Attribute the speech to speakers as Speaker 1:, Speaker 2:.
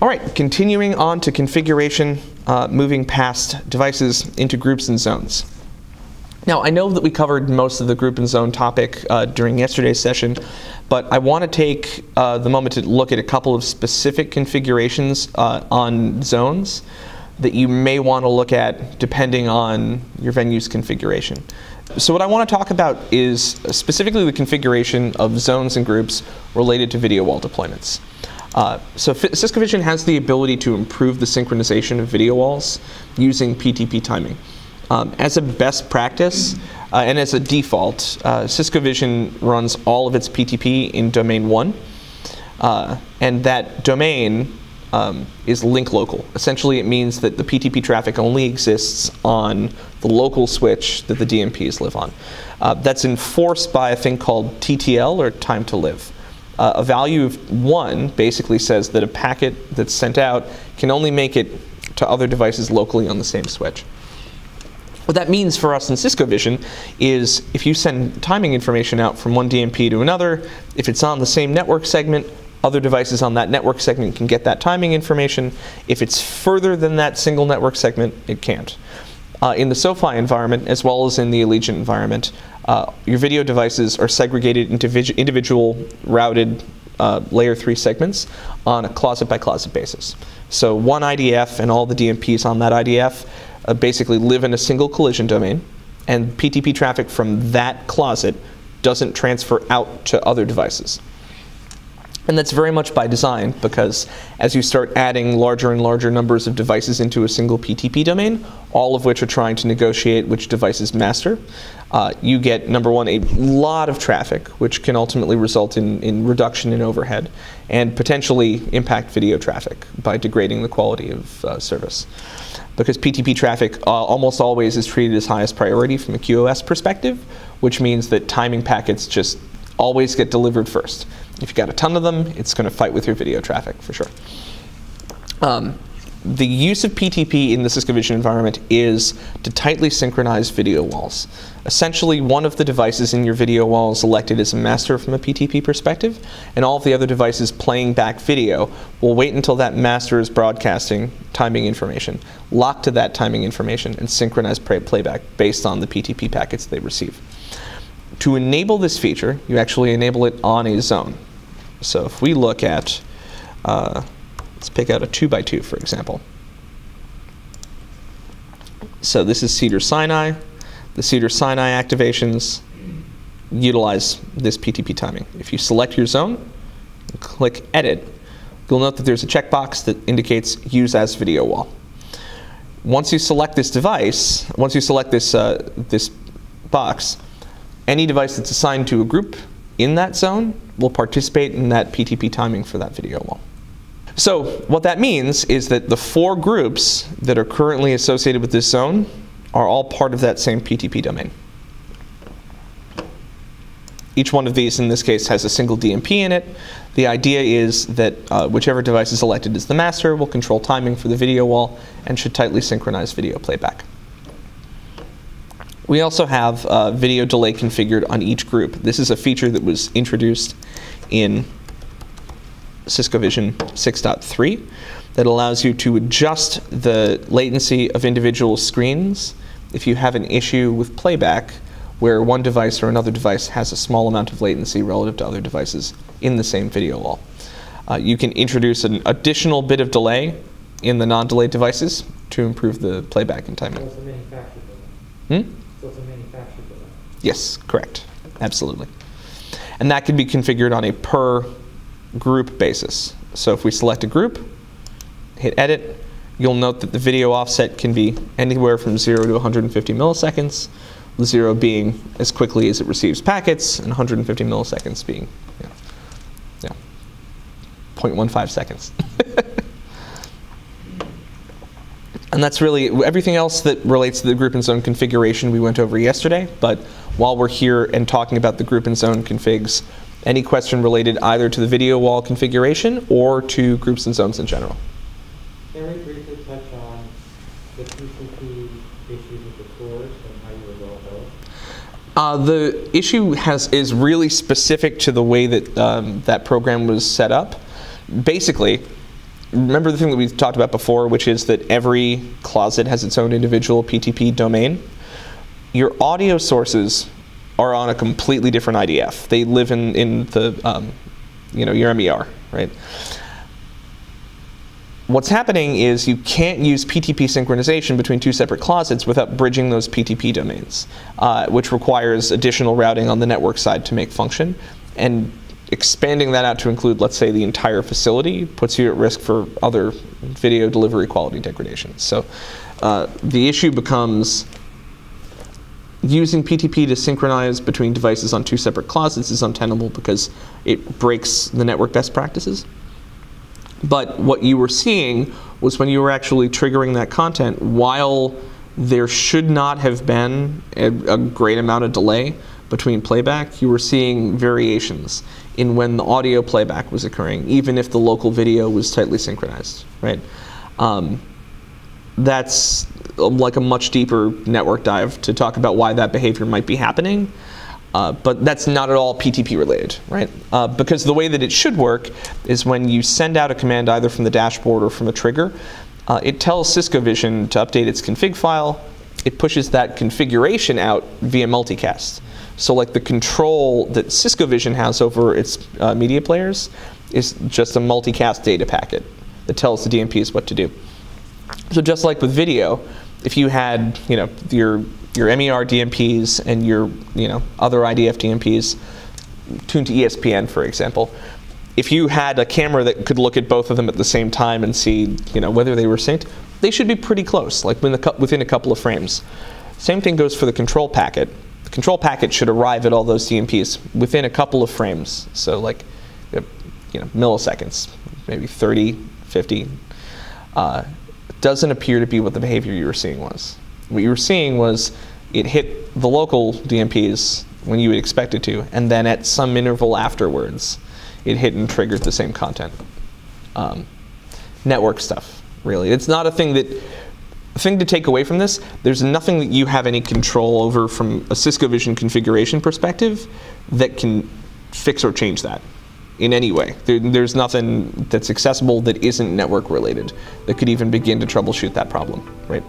Speaker 1: All right, continuing on to configuration, moving past devices into groups and zones. Now, I know that we covered most of the group and zone topic during yesterday's session, but I want to take the moment to look at a couple of specific configurations on zones that you may want to look at depending on your venue's configuration. So what I want to talk about is specifically the configuration of zones and groups related to video wall deployments. So Cisco Vision has the ability to improve the synchronization of video walls using PTP timing. As a best practice and as a default, Cisco Vision runs all of its PTP in domain 1, and that domain is link local. Essentially, it means that the PTP traffic only exists on the local switch that the DMPs live on. That's enforced by a thing called TTL, or time to live. A value of 1 basically says that a packet that's sent out can only make it to other devices locally on the same switch. What that means for us in Cisco Vision is if you send timing information out from one DMP to another, if it's on the same network segment, other devices on that network segment can get that timing information. If it's further than that single network segment, it can't. In the SoFi environment, as well as in the Allegiant environment, your video devices are segregated into individual routed layer 3 segments on a closet-by-closet basis. So one IDF and all the DMPs on that IDF basically live in a single collision domain, and PTP traffic from that closet doesn't transfer out to other devices. And that's very much by design, because as you start adding larger and larger numbers of devices into a single PTP domain, all of which are trying to negotiate which devices master, you get, number one, a lot of traffic, which can ultimately result in reduction in overhead and potentially impact video traffic by degrading the quality of service. Because PTP traffic almost always is treated as highest priority from a QoS perspective, which means that timing packets just always get delivered first. If you've got a ton of them, it's going to fight with your video traffic for sure. The use of PTP in the Cisco Vision environment is to tightly synchronize video walls. Essentially, one of the devices in your video wall is selected as a master from a PTP perspective, and all of the other devices playing back video will wait until that master is broadcasting timing information, lock to that timing information, and synchronize playback based on the PTP packets they receive. To enable this feature, you actually enable it on a zone. So if we look at, let's pick out a 2x2, for example. So this is Cedars-Sinai. The Cedars-Sinai activations utilize this PTP timing. If you select your zone, and click Edit, you'll note that there's a checkbox that indicates Use as Video Wall. Once you select this device, once you select this, this box, any device that's assigned to a group in that zone will participate in that PTP timing for that video wall. So what that means is that the 4 groups that are currently associated with this zone are all part of that same PTP domain. Each one of these, in this case, has a single DMP in it. The idea is that whichever device is selected as the master will control timing for the video wall and should tightly synchronize video playback. We also have video delay configured on each group. This is a feature that was introduced in Cisco Vision 6.3 that allows you to adjust the latency of individual screens if you have an issue with playback where one device or another device has a small amount of latency relative to other devices in the same video wall. You can introduce an additional bit of delay in the non-delayed devices to improve the playback and timing.
Speaker 2: So it's a manufactured delay. So it's a manufactured delay.
Speaker 1: Yes, correct. Absolutely. And that can be configured on a per group basis. So if we select a group, hit Edit, you'll note that the video offset can be anywhere from 0 to 150 milliseconds, the 0 being as quickly as it receives packets, and 150 milliseconds being 0.15 seconds. And that's really everything else that relates to the group and zone configuration we went over yesterday. But while we're here and talking about the group and zone configs, any question related either to the video wall configuration or to groups and zones in general?
Speaker 2: Can we briefly touch on the TCP issues with the cores and how you resolve those?
Speaker 1: The issue is really specific to the way that that program was set up. Basically, remember the thing that we talked about before, which is that every closet has its own individual PTP domain? Your audio sources are on a completely different IDF. They live in the, your MER, right? What's happening is you can't use PTP synchronization between two separate closets without bridging those PTP domains, which requires additional routing on the network side to make function. And expanding that out to include, let's say, the entire facility puts you at risk for other video delivery quality degradation. So the issue becomes using PTP to synchronize between devices on two separate closets is untenable because it breaks the network best practices. But what you were seeing was when you were actually triggering that content, while there should not have been a great amount of delay between playback, you were seeing variations in when the audio playback was occurring, even if the local video was tightly synchronized, right? That's like a much deeper network dive to talk about why that behavior might be happening. But that's not at all PTP related, right? Because the way that it should work is when you send out a command either from the dashboard or from a trigger, it tells Cisco Vision to update its config file. It pushes that configuration out via multicast. So like the control that Cisco Vision has over its media players is just a multicast data packet that tells the DMPs what to do. So just like with video, if you had your MER DMPs and your other IDF DMPs tuned to ESPN, for example, if you had a camera that could look at both of them at the same time and see whether they were synced, they should be pretty close, like within a couple of frames. Same thing goes for the control packet. The control packet should arrive at all those DMPs within a couple of frames, so like milliseconds, maybe 30, 50. Doesn't appear to be what the behavior you were seeing was. What you were seeing was it hit the local DMPs when you would expect it to, and then at some interval afterwards, it hit and triggered the same content. Network stuff, really. It's not a thing to take away from this. There's nothing that you have any control over from a Cisco Vision configuration perspective that can fix or change that in any way. There's nothing that's accessible that isn't network related that could even begin to troubleshoot that problem, right?